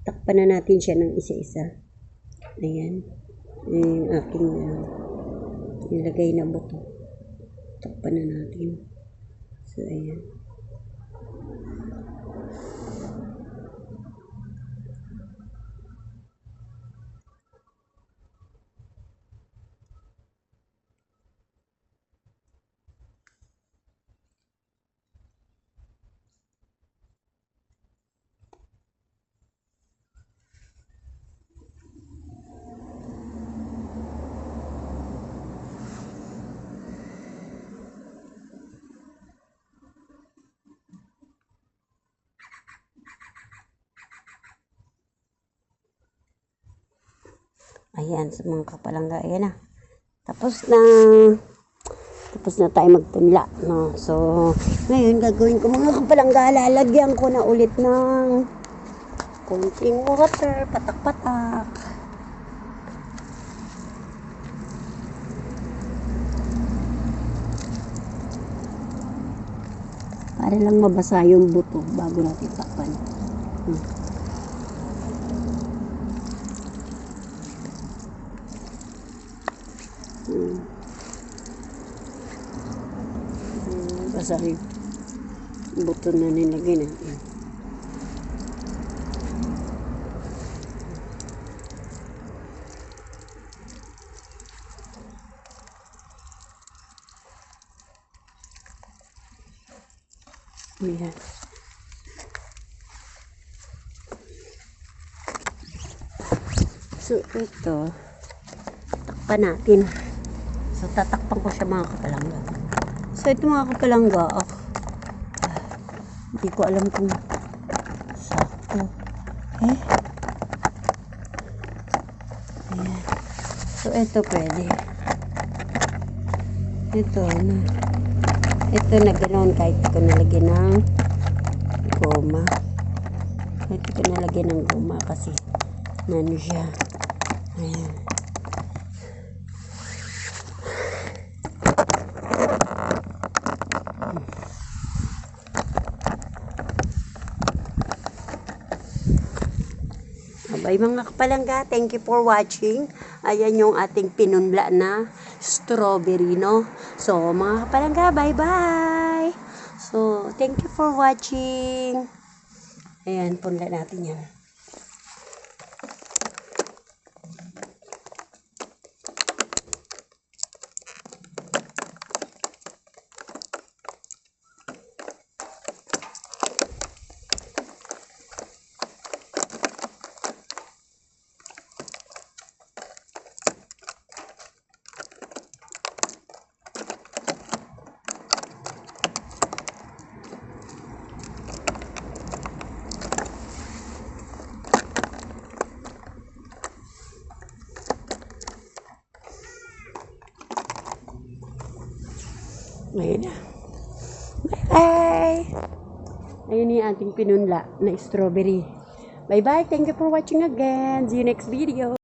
Takpan na natin siya ng isa-isa. Ayan. Yung aking nilagay na buto. Takpan na natin. So, ayan. Ayan, sa mga kapalangga, ayan na. Tapos na tayo magpunla, no? So, ngayon gagawin ko mga kapalangga, lalagyan ko na ulit ng konting water, patak-patak. Para lang mabasa yung buto bago natin takpan. Basa yung buto na nilagay natin. Ayan. So, ito, takpan natin. So, tatakpan ko siya mga kapalangga. So, ito mga kapalangga, hindi ko alam kung sakto. Ayan. So, ito pwede. Ito na ganoon kahit ko nalagyan ng goma. Kasi nano siya. Ayan. Bye mga kapalangga, thank you for watching. Ayan yung ating pinunla na strawberry, no? So, mga kapalangga, bye-bye! So, thank you for watching. Ayan, punla natin yan. Ayan na. Bye-bye! Ayun yung ating pinunla na strawberry. Bye-bye! Thank you for watching again. See you next video.